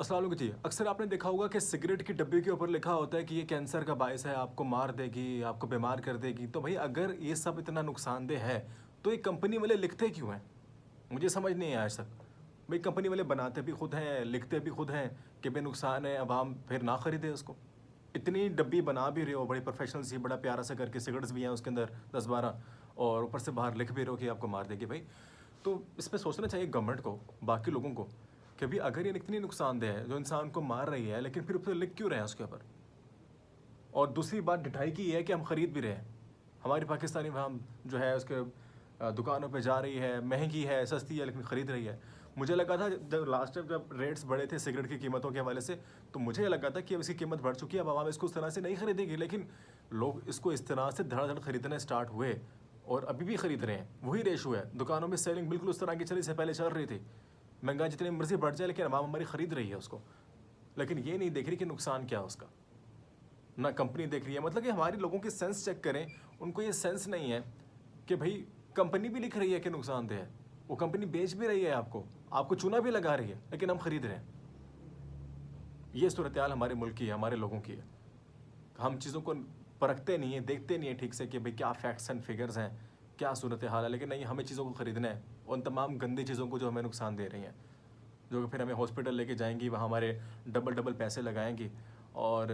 अस्सलाम वालेकुम जी। अक्सर आपने देखा होगा कि सिगरेट की डब्बी के ऊपर लिखा होता है कि ये कैंसर का बायस है, आपको मार देगी, आपको बीमार कर देगी। तो भाई अगर ये सब इतना नुकसानदेह है, तो ये कंपनी वाले लिखते क्यों हैं? मुझे समझ नहीं आया आज तक। भाई कंपनी वाले बनाते भी खुद हैं, लिखते भी खुद हैं कि भाई नुकसान है, अवाम फिर ना खरीदे उसको। इतनी डब्बी बना भी रहे हो, बड़ी प्रोफेशनल सी, बड़ा प्यारा सा करके, सिगरेट्स भी हैं उसके अंदर 10-12 और ऊपर से बाहर लिख भी रहे हो कि आपको मार देगी भाई। तो इस पे सोचना चाहिए गवर्नमेंट को, बाकी लोगों को, कि भाई अगर ये इतनी नुकसानदेह है, जो इंसान को मार रही है, लेकिन फिर उसे लिख क्यों रहे हैं उसके ऊपर? और दूसरी बात ढिठाई की ये है कि हम ख़रीद भी रहे हैं। हमारी पाकिस्तानी अवाम जो है उसके दुकानों पे जा रही है, महंगी है, सस्ती है, लेकिन ख़रीद रही है। मुझे लगा था जब लास्ट टाइम जब रेट्स बढ़े थे सिगरेट की कीमतों के हवाले से, तो मुझे लगा था कि अब इसकी कीमत बढ़ चुकी है, अब आवाम इसको उस तरह से नहीं खरीदेगी, लेकिन लोग इसको इस तरह से धड़ाधड़ खरीदने स्टार्ट हुए और अभी भी खरीद रहे हैं। वही रेशो है, दुकानों में सेलिंग बिल्कुल उस तरह की चली से पहले चल रही थी। महंगाई जितनी मर्जी बढ़ जाए, लेकिन आवाम हमारी खरीद रही है उसको। लेकिन ये नहीं देख रही कि नुकसान क्या है उसका, ना कंपनी देख रही है। मतलब कि हमारे लोगों की सेंस चेक करें, उनको ये सेंस नहीं है कि भाई कंपनी भी लिख रही है कि नुकसानदेह है, वो कंपनी बेच भी रही है आपको, आपको चूना भी लगा रही है, लेकिन हम खरीद रहे हैं। ये सूरत हाल हमारे मुल्क की है, हमारे लोगों की है। हम चीज़ों को परखते नहीं हैं, देखते नहीं हैं ठीक से कि भाई क्या फैक्ट्स एंड फिगर्स हैं, क्या सूरत हाल है, लेकिन नहीं, हमें चीज़ों को ख़रीदना है, उन तमाम गंदी चीज़ों को जो हमें नुकसान दे रही हैं, जो कि फिर हमें हॉस्पिटल लेके जाएंगी, वहाँ हमारे डबल डबल पैसे लगाएंगी और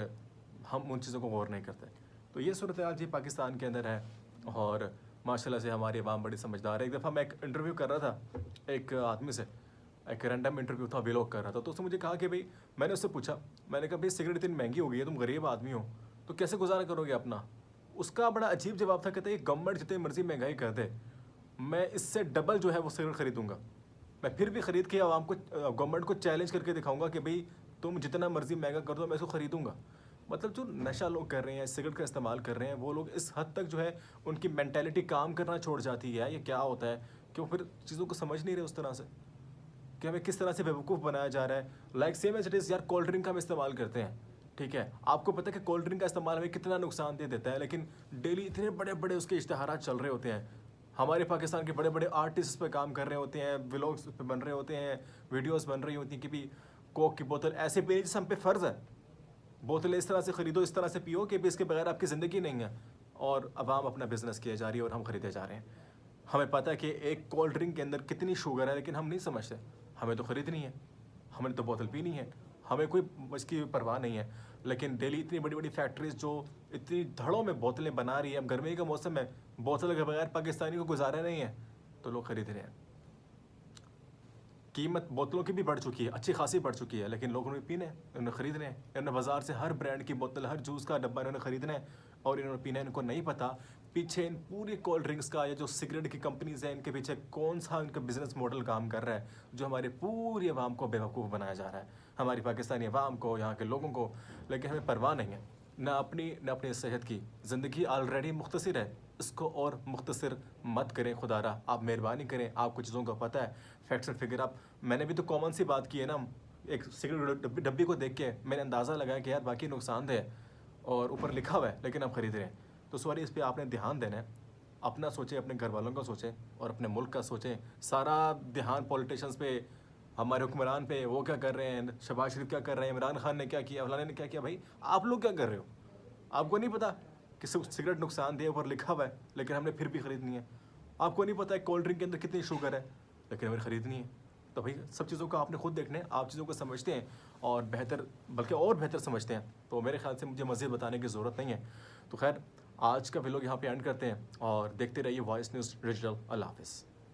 हम उन चीज़ों को गौर नहीं करते। तो ये सूरत हाल जी पाकिस्तान के अंदर है और माशाल्लाह से हमारी अवाम बड़ी समझदार है। एक दफ़ा मैं एक इंटरव्यू कर रहा था एक आदमी से, एक रैंडम इंटरव्यू था, व्लॉग कर रहा था, तो उसने मुझे कहा कि भाई, मैंने उससे पूछा, मैंने कहा भाई सिगरेट इतनी महंगी हो गई है, तुम गरीब आदमी हो, तो कैसे गुजारा करोगे अपना? उसका बड़ा अजीब जवाब था, कहते गवर्नमेंट जितनी मर्जी महंगाई कर दे, मैं इससे डबल जो है वो सिगरेट खरीदूंगा। मैं फिर भी ख़रीद के आवाम को, गवर्नमेंट को चैलेंज करके दिखाऊंगा कि भाई तुम जितना मर्जी महंगा कर दो, मैं इसको ख़रीदूंगा। मतलब जो नशा लोग कर रहे हैं, सिगरेट का इस्तेमाल कर रहे हैं, वो लोग इस हद तक जो है उनकी मेंटालिटी काम करना छोड़ जाती है। ये क्या होता है कि वो फिर चीज़ों को समझ नहीं रहे उस तरह से कि हमें किस तरह से बेवकूफ़ बनाया जा रहा है। Like same as it is यार, कोल्ड ड्रिंक का हम इस्तेमाल करते हैं, ठीक है, आपको पता है कि कोल्ड ड्रिंक का इस्तेमाल हमें कितना नुकसान दे देता है, लेकिन डेली इतने बड़े बड़े उसके इश्तहारात चल रहे होते हैं। हमारे पाकिस्तान के बड़े बड़े आर्टिस्ट इस पे काम कर रहे होते हैं, व्लॉग्स पे बन रहे होते हैं, वीडियोस बन रही होती हैं कि भी कोक की बोतल ऐसे पीने जैसे हम पे फ़र्ज़ है, बोतलें इस तरह से ख़रीदो, इस तरह से पियो कि भी इसके बगैर आपकी ज़िंदगी नहीं है। और अवाम अपना बिज़नेस किया जा रही है और हम ख़रीदे जा रहे हैं। हमें पता है कि एक कोल्ड ड्रिंक के अंदर कितनी शुगर है, लेकिन हम नहीं समझते। हमें तो ख़रीदनी है, हमने तो बोतल पीनी है, हमें कोई इसकी परवाह नहीं है। लेकिन डेली इतनी बड़ी बड़ी फैक्ट्रीज जो इतनी धड़ों में बोतलें बना रही है, अब गर्मी का मौसम है, बोतल के बगैर पाकिस्तानी को गुजारा नहीं है, तो लोग ख़रीद रहे हैं। कीमत बोतलों की भी बढ़ चुकी है, अच्छी खासी बढ़ चुकी है, लेकिन लोगों ने पीने हैं, इन्होंने ख़रीदने हैं। इन्होंने बाज़ार से हर ब्रांड की बोतल, हर जूस का डब्बा इन्होंने ख़रीदना है और इन्होंने पीना है। इनको नहीं पता पीछे इन पूरी कोल्ड ड्रिंक्स का या जो सिगरेट की कंपनीज़ हैं, इनके पीछे कौन सा इनका बिज़नेस मॉडल काम कर रहा है, जो हमारे पूरी अवाम को बेवकूफ़ बनाया जा रहा है, हमारी पाकिस्तानी अवाम को, यहाँ के लोगों को। लेकिन हमें परवाह नहीं है ना अपनी सेहत की। ज़िंदगी ऑलरेडी मुख्तसर है, इसको और मुख्तसर मत करें खुदारा, आप मेहरबानी करें। आपको चीज़ों का पता है, फैक्ट्स एंड फिगर। आप, मैंने भी तो कॉमन सी बात की है ना, एक सिगरेट डब्बी को देख के मैंने अंदाज़ा लगाया कि यार बाकी नुकसानदेह है और ऊपर लिखा हुआ है, लेकिन हम ख़रीद रहे हैं। तो सॉरी, इस पर आपने ध्यान देना है। अपना सोचें, अपने घर वालों का सोचें और अपने मुल्क का सोचें। सारा ध्यान पॉलिटिशियंस पे, हमारे हुक्मरान पे, वो क्या कर रहे हैं, शहबाज शरीफ क्या कर रहे हैं, इमरान खान ने क्या किया, फलाने ने क्या किया। भाई आप लोग क्या कर रहे हो? आपको नहीं पता कि सिगरेट नुकसानदेह ऊपर लिखा हुआ है, लेकिन हमने फिर भी ख़रीदनी है। आपको नहीं पता है कोल्ड ड्रिंक के अंदर कितनी शुगर है, लेकिन हमें ख़रीदनी है। तो भाई सब चीज़ों का आपने खुद देखना है। आप चीज़ों को समझते हैं और बेहतर, बल्कि और बेहतर समझते हैं, तो मेरे ख्याल से मुझे मज़ीद बताने की ज़रूरत नहीं है। तो खैर, आज का व्लॉग यहाँ पे एंड करते हैं और देखते रहिए वॉइस न्यूज़ डिजिटल। अल्लाह हाफ़िज़।